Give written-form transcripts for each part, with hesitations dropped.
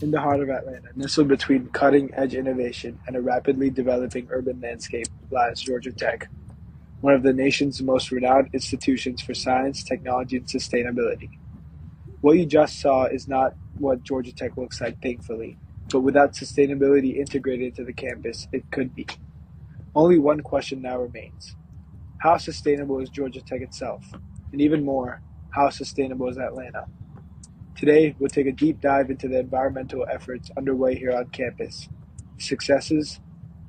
In the heart of Atlanta, nestled between cutting-edge innovation and a rapidly developing urban landscape, lies Georgia Tech, one of the nation's most renowned institutions for science, technology, and sustainability. What you just saw is not what Georgia Tech looks like, thankfully, but without sustainability integrated into the campus, it could be. Only one question now remains: how sustainable is Georgia Tech itself? And even more, how sustainable is Atlanta? Today, we'll take a deep dive into the environmental efforts underway here on campus, the successes,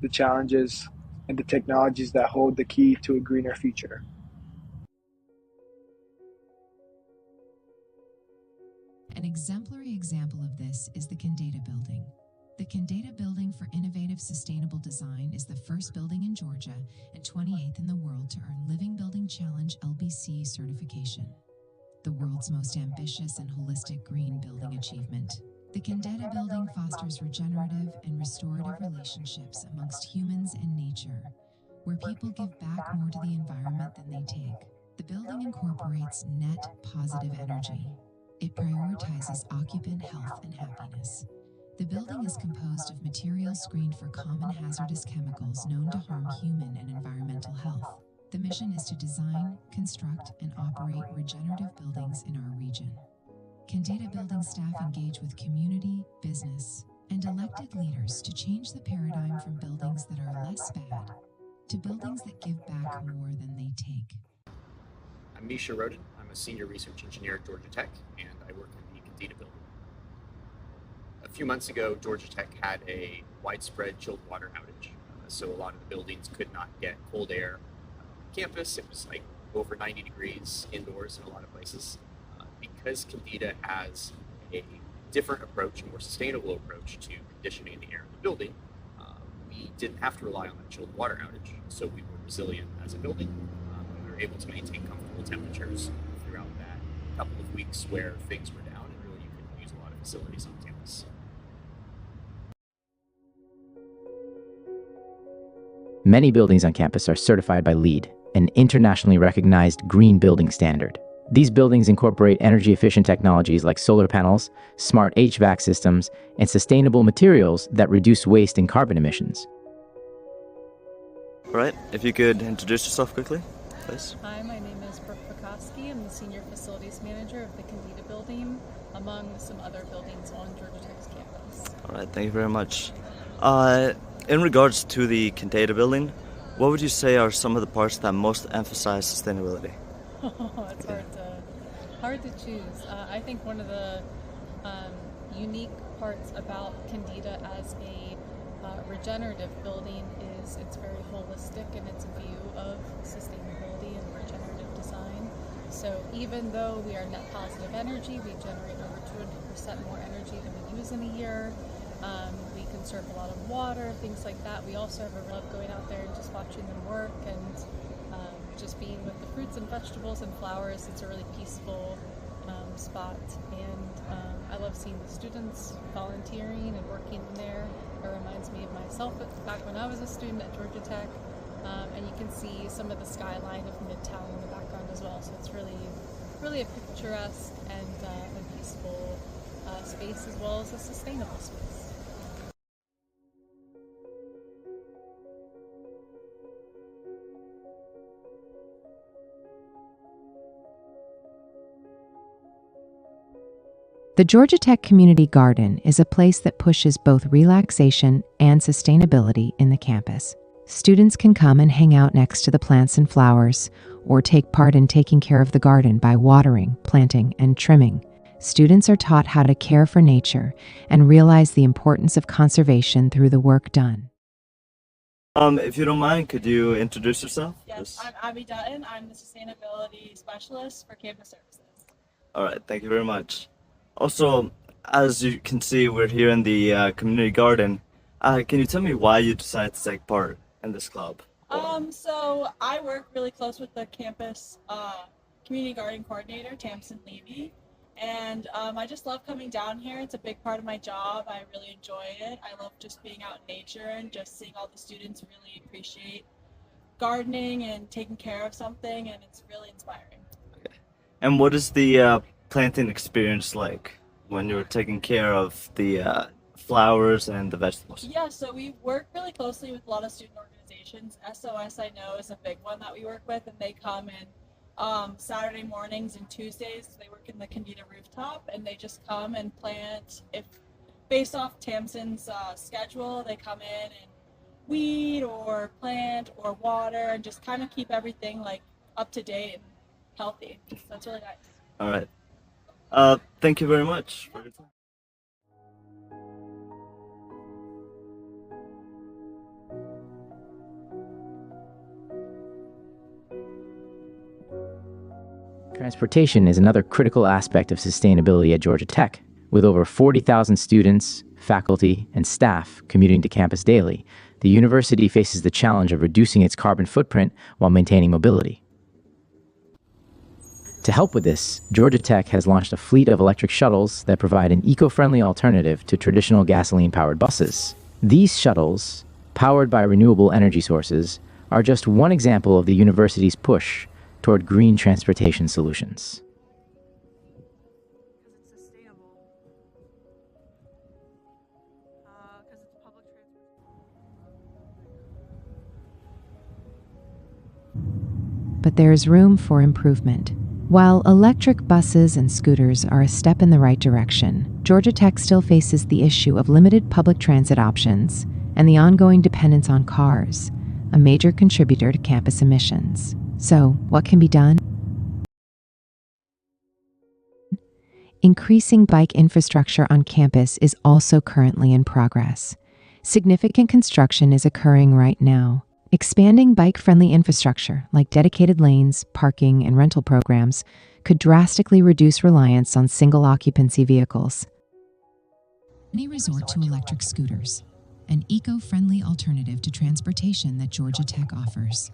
the challenges, and the technologies that hold the key to a greener future. An exemplary example of this is the Kendata Building. The Kendata Building for Innovative Sustainable Design is the first building in Georgia and 28th in the world to earn Living Building Challenge LBC certification, the world's most ambitious and holistic green building achievement. The Kendata Building fosters regenerative and restorative relationships amongst humans and nature, where people give back more to the environment than they take. The building incorporates net positive energy. It prioritizes occupant health and happiness. The building is composed of materials screened for common hazardous chemicals known to harm human and environmental health. The mission is to design, construct, and operate regenerative buildings in our region. Kendata Building staff engage with community, business, and elected leaders to change the paradigm from buildings that are less bad to buildings that give back more than they take. I'm Misha Roden. I'm a senior research engineer at Georgia Tech, and I work in the Kendata Building. A few months ago, Georgia Tech had a widespread chilled water outage, so a lot of the buildings could not get cold air on campus. It was like over 90 degrees indoors in a lot of places. Because Kendata has a different approach, a more sustainable approach to conditioning the air in the building, we didn't have to rely on that chilled water outage, so we were resilient as a building. We were able to maintain comfortable temperatures throughout that couple of weeks where things were down, and really you could use a lot of facilities on campus. Many buildings on campus are certified by LEED, an internationally recognized green building standard. These buildings incorporate energy-efficient technologies like solar panels, smart HVAC systems, and sustainable materials that reduce waste and carbon emissions. All right, if you could introduce yourself quickly, please. Hi, my name is Brooke Pekoski. I'm the Senior Facilities Manager of the Kendata Building, among some other buildings on Georgia Tech's campus. All right, thank you very much. In regards to the Kendata Building, what would you say are some of the parts that most emphasize sustainability? It's hard to choose. I think one of the unique parts about Kendata as a regenerative building is it's very holistic in its view of sustainability and regenerative design. So even though we are net positive energy, we generate over 200% more energy than we use in a year. We conserve a lot of water, things like that. We also have a love going out there and just watching them work and just being with the fruits and vegetables and flowers. It's a really peaceful spot, and I love seeing the students volunteering and working in there. It reminds me of myself back when I was a student at Georgia Tech, and you can see some of the skyline of Midtown in the background as well, so it's really a picturesque and peaceful space, as well as a sustainable space. The Georgia Tech Community Garden is a place that pushes both relaxation and sustainability in the campus. Students can come and hang out next to the plants and flowers, or take part in taking care of the garden by watering, planting, and trimming. Students are taught how to care for nature and realize the importance of conservation through the work done. If you don't mind, could you introduce yourself? Yes, I'm Abby Dutton. I'm the Sustainability Specialist for Campus Services. All right, thank you very much. Also, as you can see, we're here in the community garden. Can you tell me why you decided to take part in this club? So I work really close with the campus community garden coordinator, Tamsin Levy, and I just love coming down here. It's a big part of my job. I really enjoy it. I love just being out in nature and just seeing all the students really appreciate gardening and taking care of something, and it's really inspiring. Okay. And what is the planting experience like? when you're taking care of the flowers and the vegetables? Yeah, so we work really closely with a lot of student organizations. SOS, I know, is a big one that we work with, and they come in Saturday mornings and Tuesdays. They work in the Candida rooftop, and they just come and plant. If based off Tamsin's schedule, they come in and weed or plant or water and just kind of keep everything like up to date and healthy. So that's really nice. All right. Thank you very much for your time. Transportation is another critical aspect of sustainability at Georgia Tech. With over 40,000 students, faculty, and staff commuting to campus daily, the university faces the challenge of reducing its carbon footprint while maintaining mobility. To help with this, Georgia Tech has launched a fleet of electric shuttles that provide an eco-friendly alternative to traditional gasoline-powered buses. These shuttles, powered by renewable energy sources, are just one example of the university's push toward green transportation solutions. Because it's sustainable. Because it's public transport. But there is room for improvement. While electric buses and scooters are a step in the right direction, Georgia Tech still faces the issue of limited public transit options and the ongoing dependence on cars, a major contributor to campus emissions. So, what can be done? Increasing bike infrastructure on campus is also currently in progress. Significant construction is occurring right now. Expanding bike-friendly infrastructure, like dedicated lanes, parking, and rental programs, could drastically reduce reliance on single-occupancy vehicles. Many resort to electric scooters, an eco-friendly alternative to transportation that Georgia Tech offers.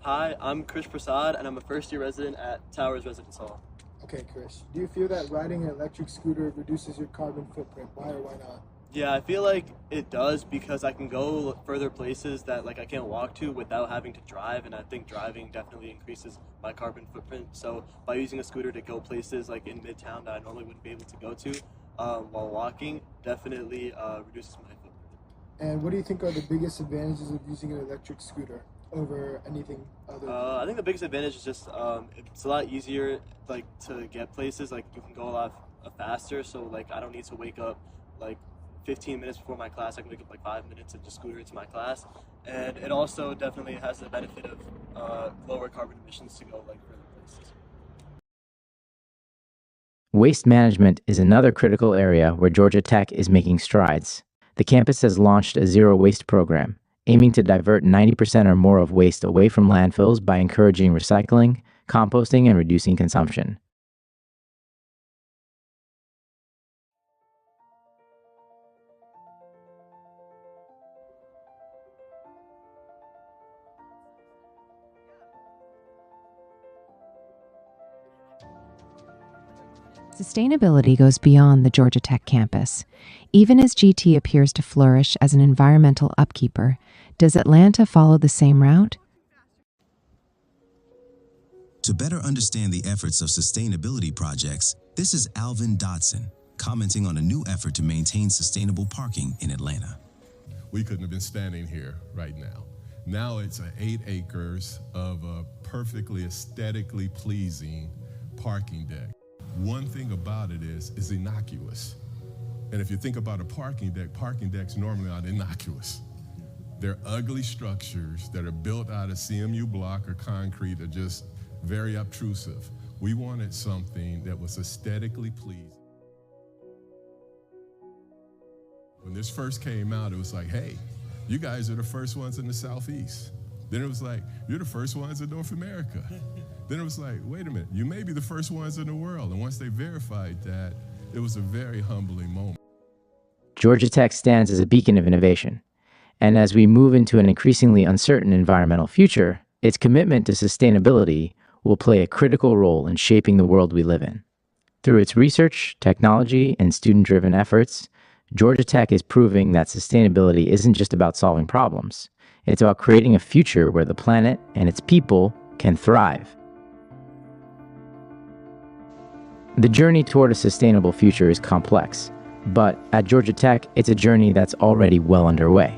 Hi, I'm Krish Prasad, and I'm a first-year resident at Towers Residence Hall. Okay, Krish, do you feel that riding an electric scooter reduces your carbon footprint? Why or why not? Yeah, I feel like it does because I can go further places that I can't walk to without having to drive, and I think driving definitely increases my carbon footprint. So by using a scooter to go places like in Midtown that I normally wouldn't be able to go to while walking, definitely reduces my footprint. And what do you think are the biggest advantages of using an electric scooter over anything other? I think the biggest advantage is just it's a lot easier to get places. You can go a lot faster, so I don't need to wake up 15 minutes before my class. I can wake up 5 minutes and just scooter into my class. And it also definitely has the benefit of lower carbon emissions to go further places. Waste management is another critical area where Georgia Tech is making strides. The campus has launched a zero waste program, aiming to divert 90% or more of waste away from landfills by encouraging recycling, composting, and reducing consumption. Sustainability goes beyond the Georgia Tech campus. Even as GT appears to flourish as an environmental upkeeper, does Atlanta follow the same route? To better understand the efforts of sustainability projects, this is Alvin Dodson commenting on a new effort to maintain sustainable parking in Atlanta. We couldn't have been standing here right now. Now it's 8 acres of a perfectly aesthetically pleasing parking deck. One thing about it is innocuous. And if you think about a parking decks normally aren't innocuous. They're ugly structures that are built out of CMU block or concrete, are just very obtrusive. We wanted something that was aesthetically pleasing. When this first came out, it was hey, you guys are the first ones in the Southeast. Then it was you're the first ones in North America. Then it was wait a minute, you may be the first ones in the world. And once they verified that, it was a very humbling moment. Georgia Tech stands as a beacon of innovation. And as we move into an increasingly uncertain environmental future, its commitment to sustainability will play a critical role in shaping the world we live in. Through its research, technology, and student-driven efforts, Georgia Tech is proving that sustainability isn't just about solving problems. It's about creating a future where the planet and its people can thrive. The journey toward a sustainable future is complex, but at Georgia Tech, it's a journey that's already well underway.